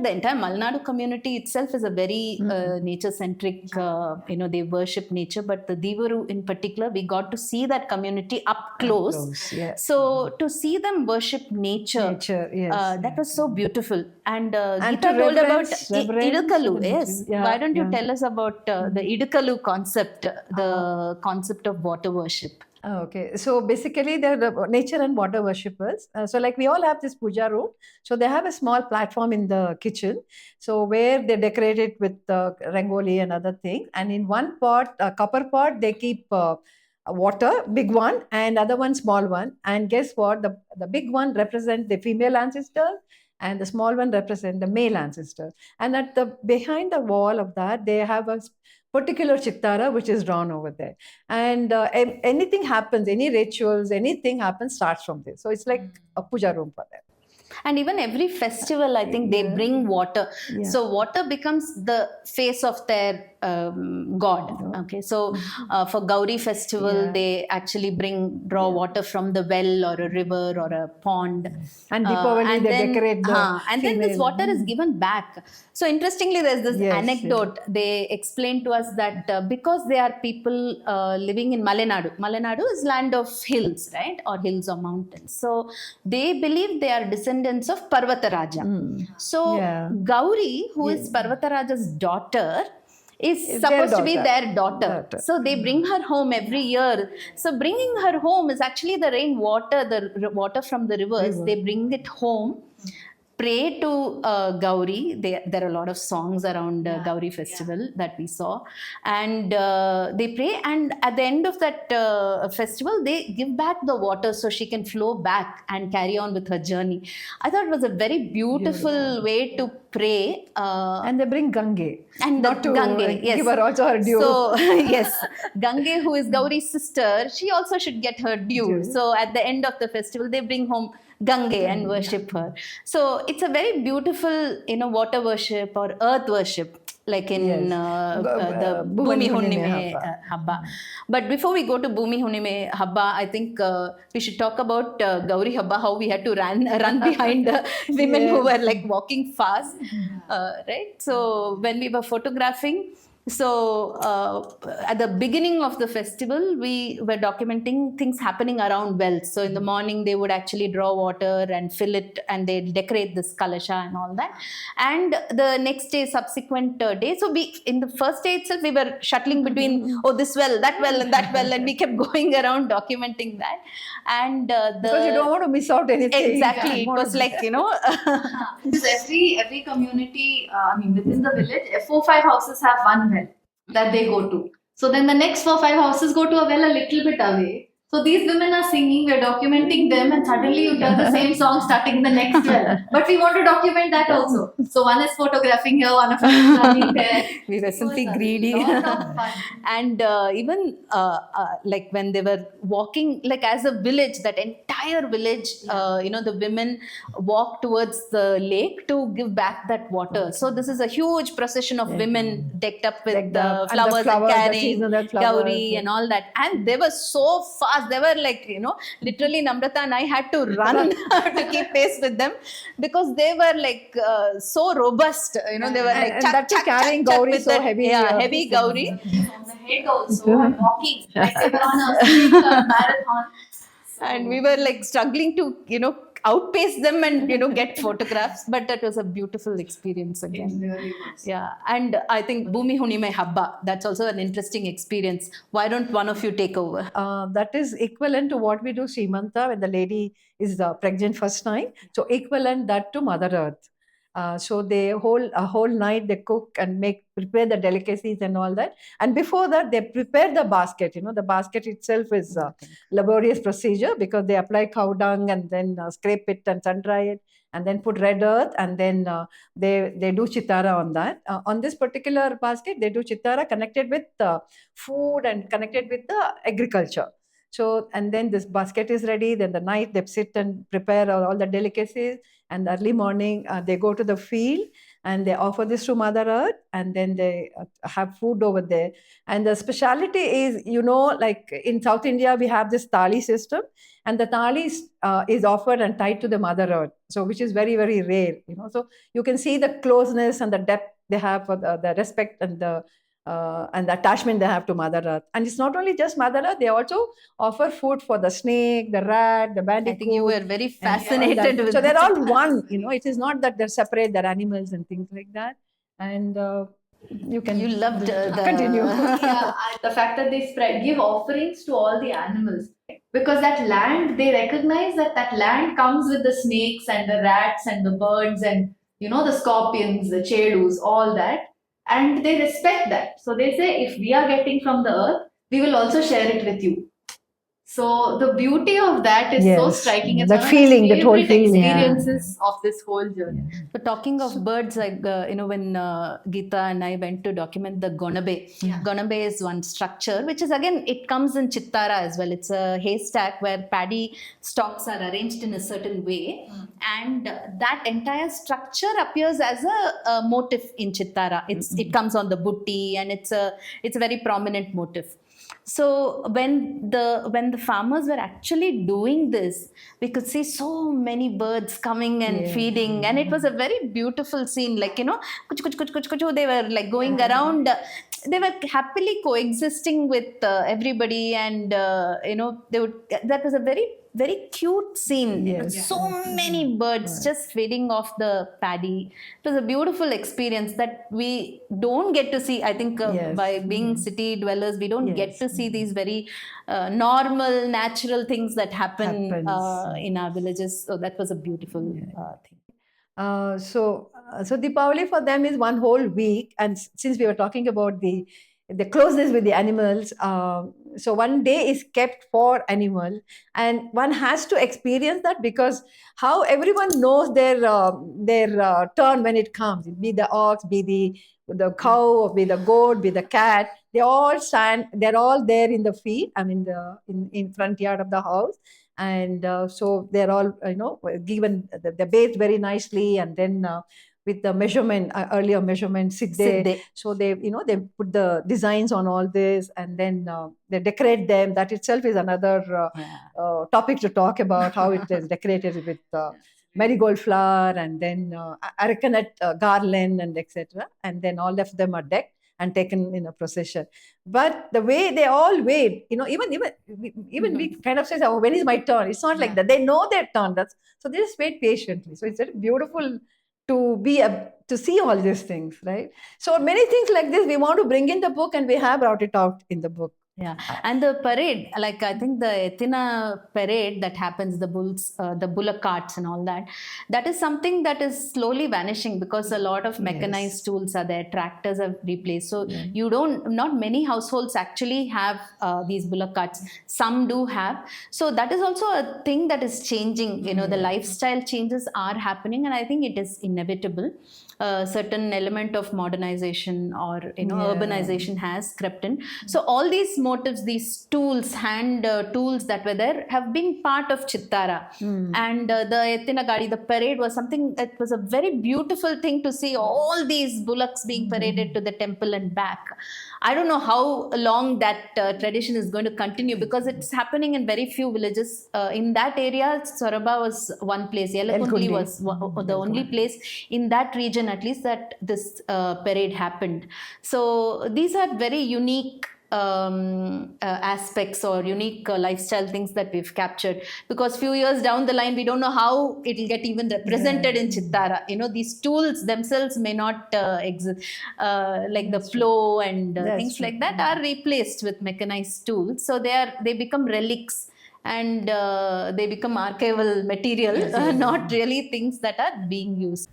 the entire Malnadu community itself is a very nature-centric, they worship nature. But the Divaru in particular, we got to see that community up close. Yes. So to see them worship nature, yes. that was so beautiful. And And Geeta to told about reverence Idukalu. the Yes. nature. Why don't you tell us about the Idukalu concept, the concept of water worship? Okay, so basically they're the nature and water worshippers. So like we all have this puja room. So they have a small platform in the kitchen. So where they decorate it with rangoli and other things. And in one pot, a copper pot, they keep water, big one, and other one, small one. And guess what? The big one represents the female ancestors, and the small one represent the male ancestors. And at the behind the wall of that, they have a particular chittara which is drawn over there. And anything happens, any rituals, anything happens starts from this. So it's like a puja room for them. And even every festival, I think they bring water. So water becomes the face of their god. Okay, so for Gauri festival, they actually draw water from the well or a river or a pond. And Deepavali, they decorate the and then this water is given back. So interestingly, there's this anecdote. They explain to us that because they are people living in Malenadu. Malenadu is land of hills, right? Or hills or mountains. So they believe they are descendants of Parvataraja. So Gauri, who is Parvataraja's daughter, is supposed to be their daughter. So they bring her home every year. So bringing her home is actually the rainwater, the water from the rivers. They bring it home, pray to Gauri. There are a lot of songs around Gauri festival that we saw. And they pray, and at the end of that festival, they give back the water so she can flow back and carry on with her journey. I thought it was a very beautiful way to pray. And they bring Gange. And not to Gange, give her also her due. So, yes, Gange, who is Gauri's sister, she also should get her due. So at the end of the festival, they bring home Gange and worship her. So it's a very beautiful, water worship or earth worship, like in the Bhumi Hunnime Habba. But before we go to Bhumi Hunnime Habba, I think we should talk about Gauri Habba, how we had to run behind women who were like walking fast, right? So when we were photographing, so at the beginning of the festival, we were documenting things happening around wells. So in the morning, they would actually draw water and fill it, and they decorate this kalasha and all that. And the next day, subsequent day, so in the first day itself, we were shuttling between, this well, that well, and that well, and we kept going around documenting that. And because you don't want to miss out anything. Exactly. It was like, Because every community, within the village, 4-5 houses have one well that they go to. So then the next 4-5 houses go to a well a little bit away. So these women are singing, we're documenting them, and suddenly you hear the same song starting in the next well. But we want to document that also. So one is photographing here, one of us is running there. We were simply greedy. And even like when they were walking, like as a village, that entire village, the women walk towards the lake to give back that water. So this is a huge procession of women decked up with the flowers and carrying Gauri and all that. And they were so fast. They were like, literally Namrata and I had to run to keep pace with them because they were like so robust. They were like carrying Gauri with so heavy. Heavy Gauri. On the head also, and walking like they were on a marathon. And we were like struggling to, outpace them and, get photographs. But that was a beautiful experience again. It really was. Yeah. And I think Bhumi Hunnime Habba, that's also an interesting experience. Why don't one of you take over? That is equivalent to what we do Srimanta when the lady is pregnant first time. So equivalent that to Mother Earth. So they a whole night they cook and prepare the delicacies and all that. And before that, they prepare the basket. The basket itself is a laborious procedure because they apply cow dung and then scrape it and sun dry it and then put red earth and then they do chittara on that. On this particular basket, they do chittara connected with food and connected with the agriculture. So, and then this basket is ready. Then the night they sit and prepare all the delicacies. And early morning, they go to the field and they offer this to Mother Earth, and then they have food over there. And the speciality is, like in South India, we have this thali system, and the thali is offered and tied to the Mother Earth, so which is very, very rare. So you can see the closeness and the depth they have for the respect and the attachment they have to Mother Earth. And it's not only just Mother Earth; they also offer food for the snake, the rat, the bandicoot. I think you were very and fascinated with so they're all Chittara. one. It is not that they're separate; they're animals and things like that. And you can You loved the continue. The fact that they give offerings to all the animals, because that land, they recognize that land comes with the snakes and the rats and the birds and the scorpions, the chedus, all that, and they respect that. So they say, if we are getting from the earth, we will also share it with you. So the beauty of that is so Yes. striking. It's That one of feeling, my that whole favorite feeling. experiences of this whole journey. But talking of birds, like when Geeta and I went to document the Gonabe, Gonabe is one structure, which is again, it comes in Chittara as well. It's a haystack where paddy stalks are arranged in a certain way, and that entire structure appears as a motif in Chittara. It comes on the butti, and it's a very prominent motif. So when the farmers were actually doing this, we could see so many birds coming and feeding, and it was a very beautiful scene. Like kuch kuch kuch kuch kuch, they were like going around. They were happily coexisting with everybody, and they would. That was a very, very cute scene. Yes. So many birds just feeding off the paddy. It was a beautiful experience that we don't get to see. I think by being city dwellers, we don't get to see these very normal, natural things that happen in our villages. So that was a beautiful thing. So Deepavali for them is one whole week, and since we were talking about the closeness with the animals, so one day is kept for animal, and one has to experience that, because how everyone knows their turn when it comes, be the ox, be the cow, be the goat, be the cat. They all stand. They're all there in the field. I mean, in front yard of the house. And so they're all given the bathed very nicely, and then with the measurement, earlier measurement, Siddhe. So they they put the designs on all this, and then they decorate them. That itself is another topic to talk about, how it is decorated with marigold flower, and then arecanut garland, and etc. And then all of them are decked and taken in a procession. But the way they all wait, even we kind of say, oh, when is my turn? It's not like that. They know their turn. So they just wait patiently. So it's very beautiful to see all these things, right? So many things like this we want to bring in the book, and we have brought it out in the book. Yeah, and the parade, like I think the Ethina parade that happens, the bullock carts and all that, that is something that is slowly vanishing, because a lot of mechanized tools are there, tractors have replaced. So not many households actually have these bullock carts. Some do have. So that is also a thing that is changing. The lifestyle changes are happening, and I think it is inevitable. A certain element of modernization or urbanization has crept in. So all these motifs, these tools, hand tools that were there, have been part of Chittara. And the Ettina Gadi, the parade, was something that was a very beautiful thing to see. All these bullocks being paraded to the temple and back. I don't know how long that tradition is going to continue, because it's happening in very few villages. In that area, Soraba was one place. Yelakundi was the only place in that region, at least, that this parade happened. So these are very unique aspects or unique lifestyle things that we've captured, because few years down the line we don't know how it will get even represented in Chittara. These tools themselves may not exist, like the flow and things like that are replaced with mechanized tools, so they become relics, and they become archival material, not really things that are being used.